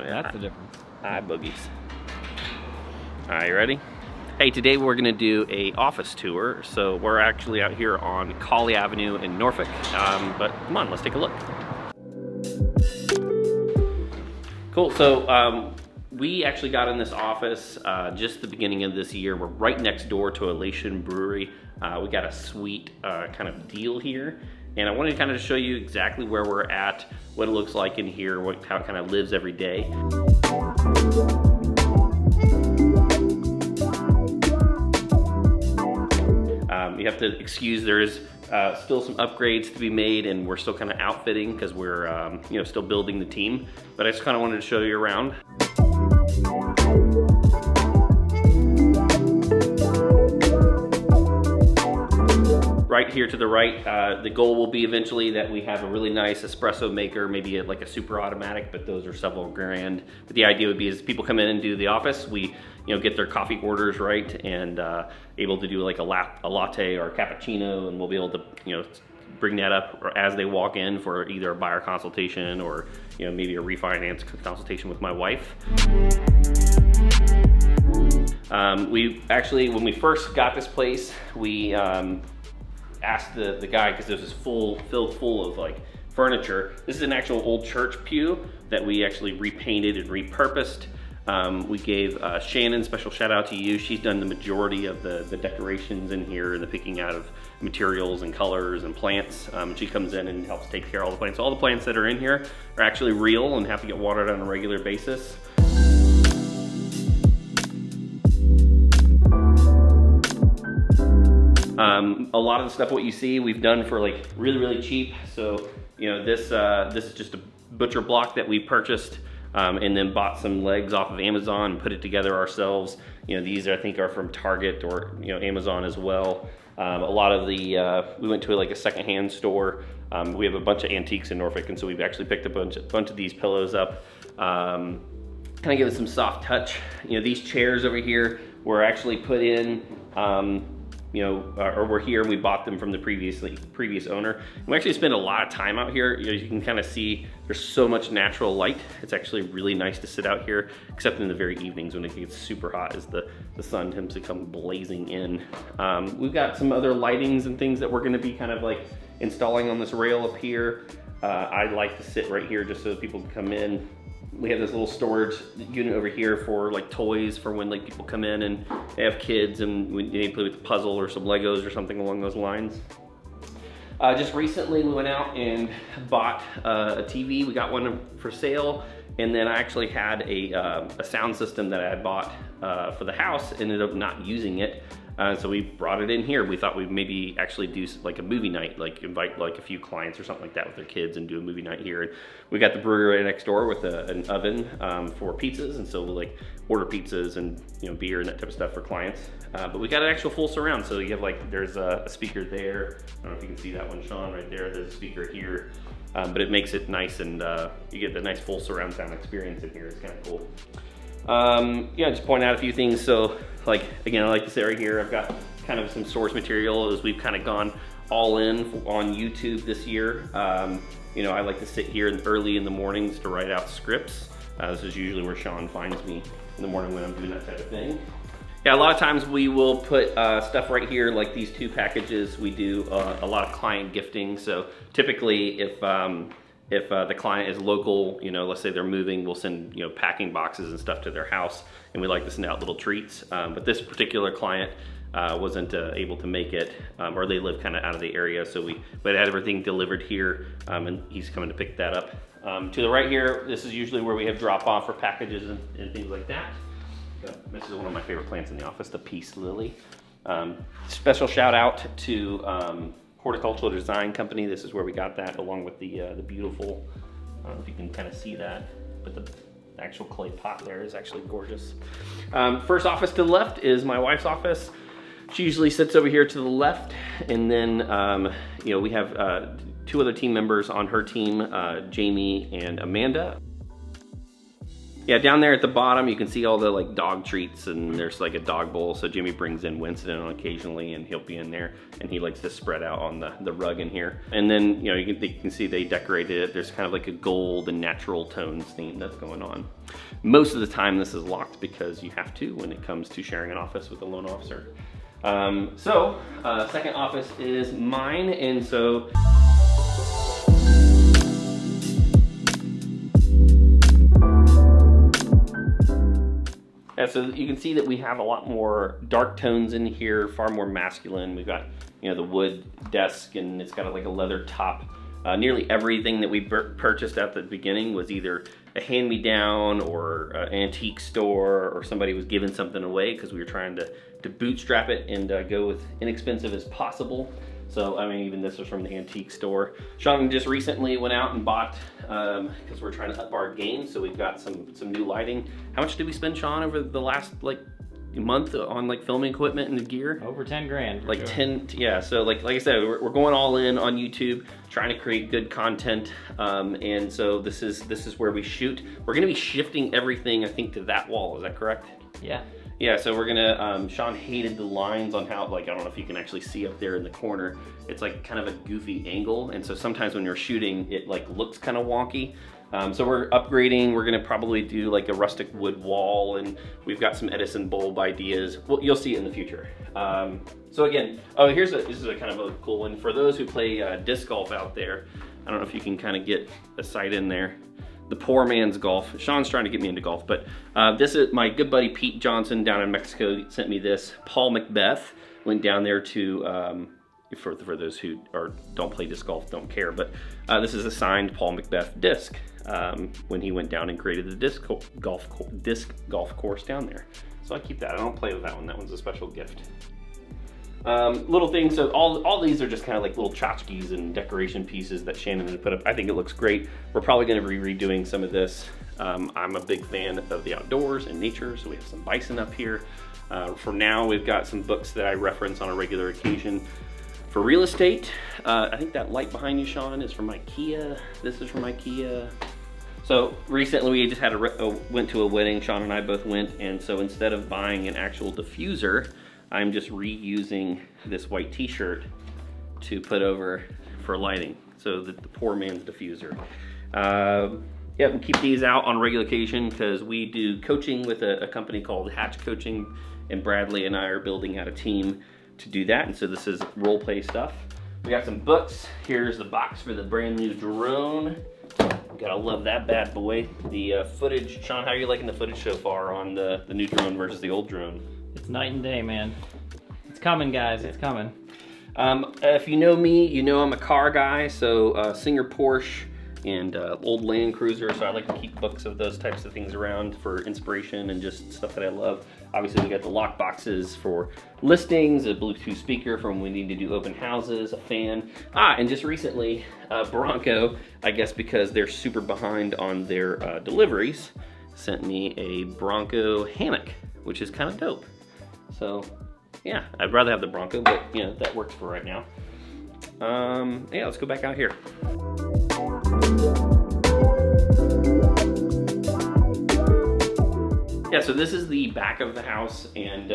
That's the difference. Hi, boogies. All right, you ready? Hey, today we're gonna do a office tour. So we're actually out here on Colley Avenue in Norfolk. But come on, let's take a look. Cool, so we actually got in this office just the beginning of this year. We're right next door to Elation Brewery. We got a sweet kind of deal here. And I wanted to kind of show you exactly where we're at, what it looks like in here, how it kind of lives every day. You have to excuse, there is still some upgrades to be made, and we're still kind of outfitting because we're still building the team. But I just kind of wanted to show you around. Right here to the right, the goal will be eventually that we have a really nice espresso maker, maybe like a super automatic, but those are several grand. But the idea would be as people come in and do the office, we get their coffee orders right, and able to do like a latte or a cappuccino, and we'll be able to bring that up as they walk in for either a buyer consultation or maybe a refinance consultation with my wife. We actually, when we first got this place, we asked the guy, because there's this filled full of like furniture. This is an actual old church pew that we actually repainted and repurposed. We gave Shannon, special shout out to you. She's done the majority of the decorations in here and the picking out of materials and colors and plants. She comes in and helps take care of all the plants. All the plants that are in here are actually real and have to get watered on a regular basis. A lot of the stuff what you see we've done for like really cheap. So this is just a butcher block that we purchased and then bought some legs off of Amazon and put it together ourselves. These I think are from Target or Amazon as well. A lot of the we went to like a secondhand store. We have a bunch of antiques in Norfolk, and so we've actually picked a bunch of these pillows up. Kind of give it some soft touch. These chairs over here were actually put in or we're here and we bought them from the previous owner. And we actually spend a lot of time out here. You can kind of see there's so much natural light. It's actually really nice to sit out here, except in the very evenings when it gets super hot as the sun tends to come blazing in. We've got some other lightings and things that we're gonna be kind of like installing on this rail up here. I like to sit right here just so that people can come in. We have this little storage unit over here for like toys for when like people come in and they have kids and we need to play with a puzzle or some Legos or something along those lines. Just recently we went out and bought a TV. We got one for sale, and then I actually had a sound system that I had bought for the house, ended up not using it. So we brought it in here. We thought we'd maybe actually do like a movie night, like invite like a few clients or something like that with their kids and do a movie night here. And we got the brewery right next door with an oven for pizzas, and so we'll like order pizzas and beer and that type of stuff for clients. But we got an actual full surround, so you have like, there's a speaker there. I don't know if you can see that one, Sean, right there. There's a speaker here. But it makes it nice, and you get the nice full surround sound experience in here. It's kind of cool. Just point out a few things. So like, again, I like to sit right here. I've got kind of some source material as we've kind of gone all in on YouTube this year. I like to sit here early in the mornings to write out scripts. This is usually where Sean finds me in the morning when I'm doing that type of thing. Yeah, a lot of times we will put stuff right here, like these two packages. We do a lot of client gifting. So typically if the client is local, let's say they're moving, we'll send, packing boxes and stuff to their house, and we like to send out little treats. But this particular client wasn't able to make it, or they live kind of out of the area, so we had everything delivered here, and he's coming to pick that up. To the right here, this is usually where we have drop off for packages and things like that. This is one of my favorite plants in the office, the peace lily. Special shout out to Horticultural Design Company. This is where we got that, along with the beautiful, I don't know if you can kind of see that, but the actual clay pot there is actually gorgeous. First office to the left is my wife's office. She usually sits over here to the left, and then we have 2 other team members on her team, Jamie and Amanda. Yeah, down there at the bottom, you can see all the like dog treats, and there's like a dog bowl. So Jimmy brings in Winston on occasionally, and he'll be in there, and he likes to spread out on the rug in here. And then, you know, you can see they decorated it. There's kind of like a gold and natural tones theme that's going on. Most of the time this is locked because you have to when it comes to sharing an office with a loan officer. Second office is mine, and so yeah, so you can see that we have a lot more dark tones in here, far more masculine. We've got, you know, the wood desk, and it's got like a leather top. Nearly everything that we purchased at the beginning was either a hand-me-down or an antique store, or somebody was giving something away because we were trying to bootstrap it and go with inexpensive as possible. So, I mean, even this was from the antique store. Sean just recently went out and bought, because we're trying to up our game, so we've got some new lighting. How much did we spend, Sean, over the last like month on like filming equipment and the gear? Over 10 grand. Like sure. 10, yeah. So like I said, we're going all in on YouTube, trying to create good content, and so this is where we shoot. We're gonna be shifting everything, I think, to that wall. Is that correct? Yeah. Yeah, so we're gonna, Sean hated the lines on how, like, I don't know if you can actually see up there in the corner. It's like kind of a goofy angle, and so sometimes when you're shooting, it like looks kind of wonky. So we're upgrading. We're gonna probably do like a rustic wood wall, and we've got some Edison bulb ideas. Well, you'll see it in the future. So again, oh, this is a kind of a cool one. For those who play disc golf out there, I don't know if you can kind of get a sight in there. The poor man's golf. Sean's trying to get me into golf, but this is my good buddy Pete Johnson down in Mexico sent me this. Paul Macbeth went down there to, for those who don't play disc golf, don't care, but this is a signed Paul Macbeth disc when he went down and created the disc golf course down there. So I keep that. I don't play with that one. That one's a special gift. Little things, so all these are just kind of like little tchotchkes and decoration pieces that Shannon had put up. I think it looks great. We're probably going to be redoing some of this. I'm a big fan of the outdoors and nature, so we have some bison up here. For now, we've got some books that I reference on a regular occasion. For real estate, I think that light behind you, Sean, is from IKEA. This is from IKEA. So recently we just went to a wedding. Sean and I both went, and so instead of buying an actual diffuser, I'm just reusing this white t-shirt to put over for lighting. So the poor man's diffuser. Yeah, we keep these out on regular occasion because we do coaching with a company called Hatch Coaching, and Bradley and I are building out a team to do that. And so this is role play stuff. We got some books. Here's the box for the brand new drone. Gotta love that bad boy. The footage, Sean, how are you liking the footage so far on the new drone versus the old drone? It's night and day, man. It's coming, guys. It's coming. If you know me, you know I'm a car guy. So Singer Porsche and old Land Cruiser. So I like to keep books of those types of things around for inspiration and just stuff that I love. Obviously, we got the lock boxes for listings, a Bluetooth speaker from when we need to do open houses, a fan. And just recently, Bronco, I guess because they're super behind on their deliveries, sent me a Bronco hammock, which is kind of dope. So yeah, I'd rather have the Bronco, but you know, that works for right now. Yeah, let's go back out here. Yeah, so this is the back of the house, and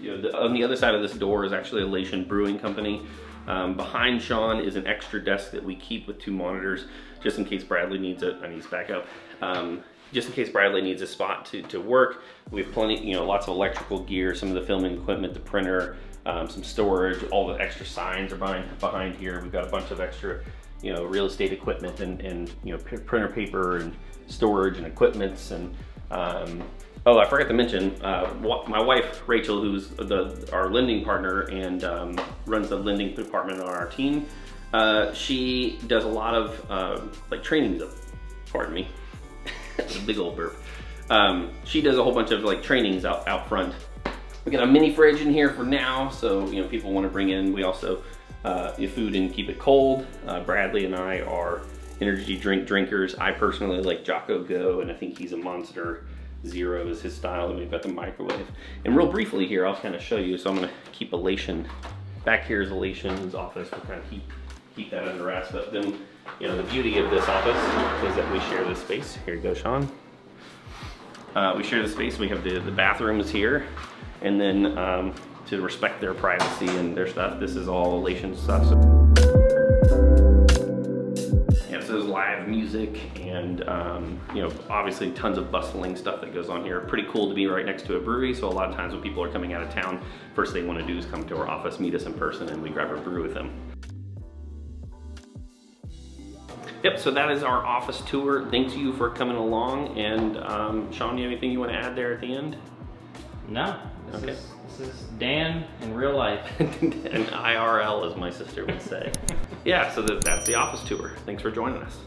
you know, on the other side of this door is actually a Lation Brewing Company. Behind Sean is an extra desk that we keep with 2 monitors, just in case Bradley needs it. I need to back up. Just in case Bradley needs a spot to work. We have plenty, you know, lots of electrical gear, some of the filming equipment, the printer, some storage, all the extra signs are behind here. We've got a bunch of extra, you know, real estate equipment and you know, printer paper and storage and equipments. And oh, I forgot to mention, my wife Rachel, who's our lending partner and runs the lending department on our team, she does a lot of like trainings. Pardon me. That's a big old burp. She does a whole bunch of like trainings out front. We got a mini fridge in here for now, so you know, people want to bring in. We also your food and keep it cold. Bradley and I are energy drink drinkers. I personally like Jocko Go, and I think he's a Monster Zero is his style. And we've got the microwave. And real briefly here, I'll kind of show you. So I'm gonna keep Elation. Back here is Elation's office. We'll kind of keep that under wraps. But then, you know, the beauty of this office is that we share this space. Here you go, Sean. We share the space. We have the bathrooms here, and then to respect their privacy and their stuff, this is all elation stuff. So, yeah, so there's live music and you know, obviously tons of bustling stuff that goes on here. Pretty cool to be right next to a brewery. So a lot of times when people are coming out of town, first thing they want to do is come to our office, meet us in person, and we grab a brew with them. Yep, so that is our office tour. Thanks you for coming along. And Sean, you have anything you want to add there at the end? No, this is Dan in real life. An IRL, as my sister would say. Yeah, so that's the office tour. Thanks for joining us.